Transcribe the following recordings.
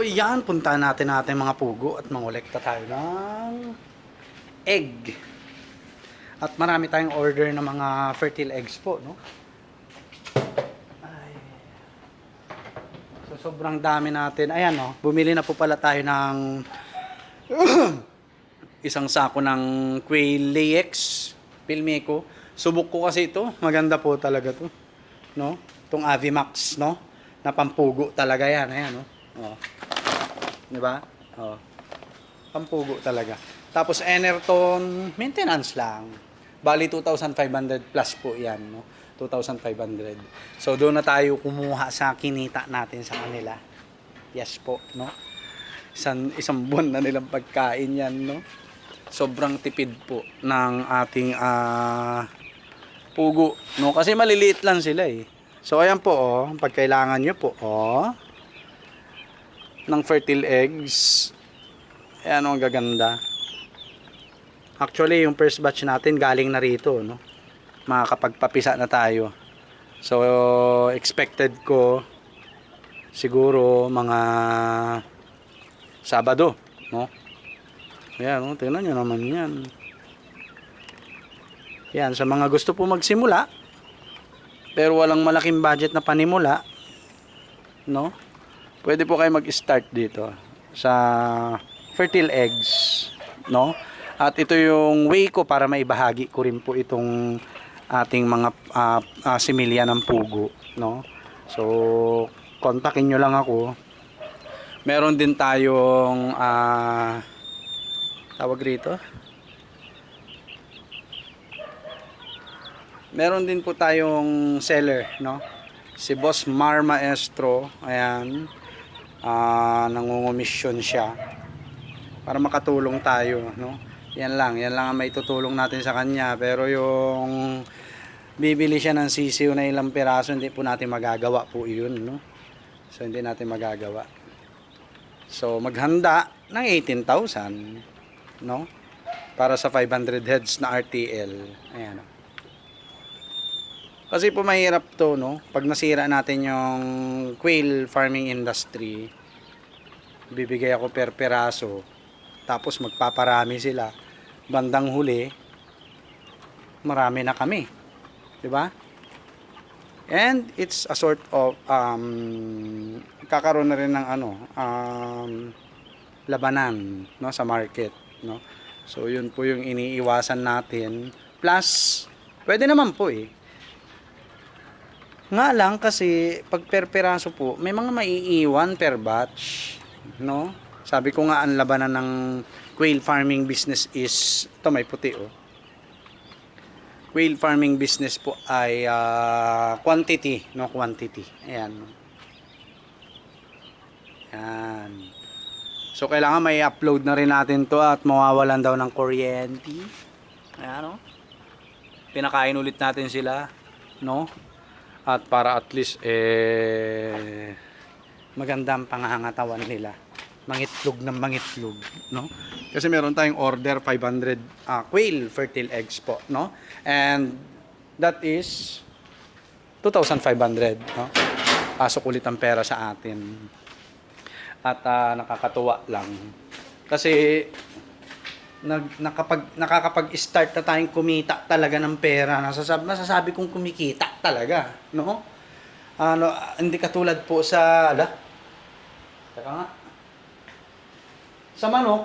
So yan, puntahan natin mga pugo at mangolekta tayo ng egg. At marami tayong order ng mga fertile eggs po, no? Ay. So sobrang dami natin. Ayan, no? Bumili na po pala tayo ng isang sako ng Quail Layex Pilmeco. Subok ko kasi ito. Maganda po talaga to, no? Itong Avimax, no? Na pampugo talaga yan. Ayan, no? Oh. 'Di ba? Oh. Pampugo talaga. Tapos Enerton, maintenance lang. Bali 2,500 plus po 'yan, no? 2,500. So doon na tayo kumuha sa kinita natin sa kanila. Yes po, no? Isang buwan na nilang pagkain 'yan, no? Sobrang tipid po ng ating pugo, no? Kasi maliliit lang sila eh. So ayan po, oh, pag kailangan nyo po, oh, ng fertile eggs. Ayan, oh, ang gaganda. Actually, yung first batch natin galing na rito, no? Makakapagpapisa na tayo. So, expected ko siguro mga Sabado, no? Ayan, oh, tingnan nyo naman yan. Yan, sa mga gusto po magsimula, pero walang malaking budget na panimula, no? Pwede po kayo mag-start dito sa fertile eggs, no? At ito yung way ko para maibahagi ko rin po itong ating mga similya ng pugo, no? So, kontakin nyo lang ako. Meron din tayong tawag rito. Meron din po tayong seller, no? Si Boss Mar Maestro, ayan. Nangungumisyon siya para makatulong tayo, no? Yan lang ang may tutulong natin sa kanya, pero yung bibili siya ng sisiw na ilang piraso, hindi po natin magagawa po 'yun, no? So hindi natin magagawa. So maghanda ng 18,000, no? Para sa 500 heads na RTL. Ayan. Kasi po mahirap to, no? Pag nasira natin yung quail farming industry, bibigay ako per peraso, tapos magpaparami sila. Bandang huli, marami na kami. 'Di ba? And it's a sort of kakaroon na rin ng labanan, no, sa market, no? So yun po yung iniiwasan natin. Plus, pwede naman po eh. Nga lang kasi pag per peraso po, may mga maiiwan per batch, no? Sabi ko nga ang labanan ng quail farming business is, ito may puti oh. Quail farming business po ay quantity, no, quantity. Ayan. Ayan. So kailangan may upload na rin natin to at mawawalan daw ng kuryente. Ayan, no? Pinakain ulit natin sila, no? At para at least maganda ang pangangatawan nila, mangitlog ng mangitlog, no? Kasi meron tayong order 500 quail fertile eggs po, no? And that is 2,500, no? Pasok ulit ang pera sa atin. At nakakatuwa lang kasi nakakapag-start na tayong kumita talaga ng pera. Masasabi kong kumikita talaga, no? Hindi katulad po sa teka nga. Sa manok,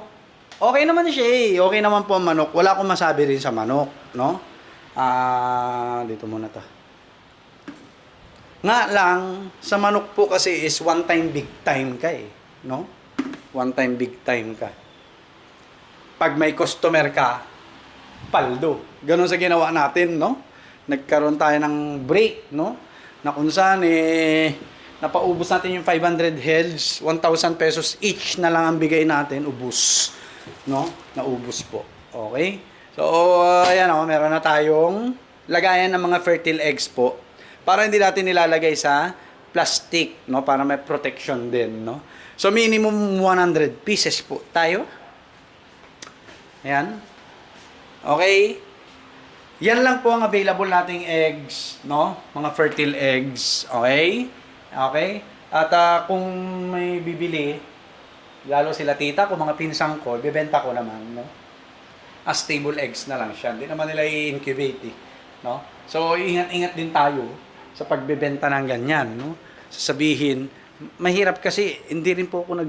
okay naman siya eh. Okay naman po ang manok. Wala akong masabi rin sa manok, no? Dito muna to. Nga lang, sa manok po kasi is one time big time ka eh, no? One time big time ka. Pag may customer ka, paldo. Ganon sa ginawa natin, no? Nagkaroon tayo ng break, no? Na kung saan napaubos natin yung 500 heads, 1,000 pesos each na lang ang bigay natin, ubos, no? Naubos po. Okay? So, ayan o, meron na tayong lagayan ng mga fertile eggs po para hindi natin nilalagay sa plastic, no? Para may protection din, no? So, minimum 100 pieces po tayo. Ayan. Okay. Yan lang po ang available nating eggs, no? Mga fertile eggs. Okay? Okay? At kung may bibili, Lalo sila tita ko, mga pinsang ko, bibenta ko naman, no? As stable eggs na lang siya. Hindi naman nila i-incubate, eh, no? So, ingat-ingat din tayo sa pagbebenta ng ganyan, no? Sasabihin, mahirap kasi hindi rin po ako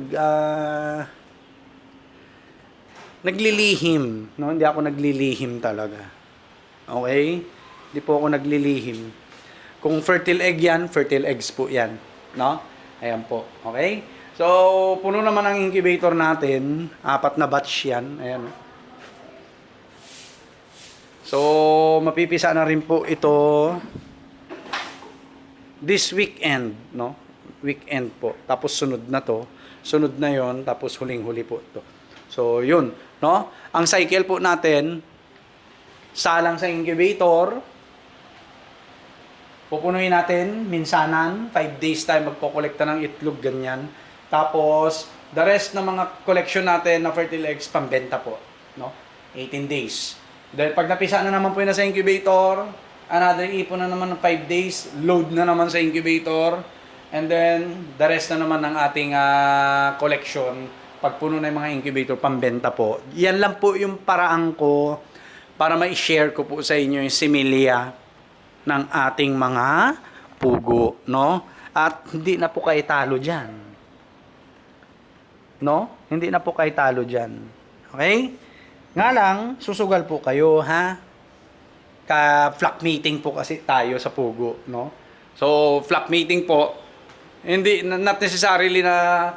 naglilihim, no? Hindi ako naglilihim talaga. Okay? Hindi po ako naglilihim. Kung fertile egg yan, fertile eggs po yan, no? Ayan po, okay? So, puno naman ang incubator natin. 4 na batch yan. Ayan. So, mapipisa na rin po ito this weekend, no? Weekend po. Tapos sunod na to. Sunod na yon, tapos huling-huli po to. So, yun, no? Ang cycle po natin, salang sa incubator, pupunuin natin, minsanan, 5 days tayo magkokolekta ng itlog, ganyan. Tapos, the rest ng mga collection natin na fertile eggs, pambenta po, no? 18 days. Then, pag napisa na naman po yun na sa incubator, another ipon na naman ng 5 days, load na naman sa incubator, and then, the rest na naman ng ating collection, pag puno na yung mga incubator, pambenta po. Yan lang po yung paraan ko para ma-share ko po sa inyo yung similya ng ating mga pugo, no? At hindi na po kayo talo dyan. No? Hindi na po kayo talo dyan. Okay? Nga lang, susugal po kayo, ha? Ka-flock meeting po kasi tayo sa pugo, no? So, flock meeting po, hindi, not necessarily na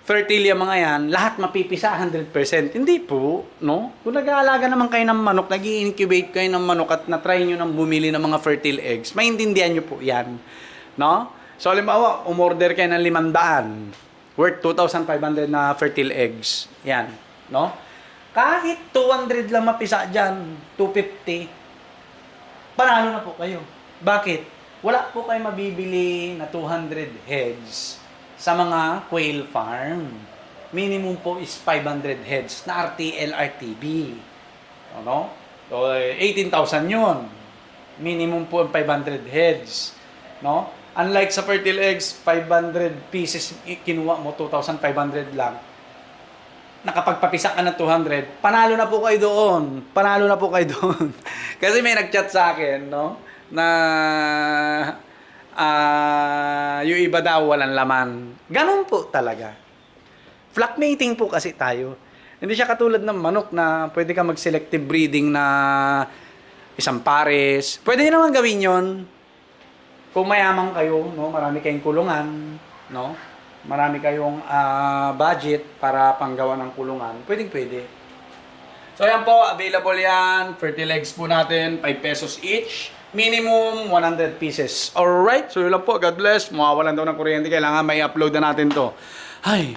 fertile yung mga yan, lahat mapipisa 100%. Hindi po, no? Kung nag-aalaga naman kayo ng manok, nag-i-incubate kayo ng manok at na-try nyo nang bumili ng mga fertile eggs, maintindihan nyo po yan, no? So, halimbawa, umorder kayo ng 500, worth 2,500 na fertile eggs. Yan, no? Kahit 200 lang mapisa dyan, 250, panalo na po kayo. Bakit? Wala po kayo mabibili na 200 heads sa mga quail farm. Minimum po is 500 heads na RTL, RTB. Ano? So, 18,000 yun. Minimum po 500 heads. No? Unlike sa fertile eggs, 500 pieces kinuha mo, 2,500 lang. Nakapagpapisa ka ng 200, panalo na po kayo doon. Panalo na po kayo doon. Kasi may nag-chat sa akin, no? Na yung iba daw walang laman. Ganun po talaga. Flock mating po kasi tayo. Hindi siya katulad ng manok na pwede ka mag-selective breeding na isang pares. Pwede nyo naman gawin yon kung mayaman kayo, no? Marami kayong kulungan, no? Marami kayong budget para panggawa ng kulungan. Pwede. So, yan po. Available yan. Fertile eggs po natin. 5 pesos each. Minimum 100 pieces. Alright? So, yun lang po. God bless. Mawawalan daw ng kuryente. Kailangan may upload na natin to. Ay.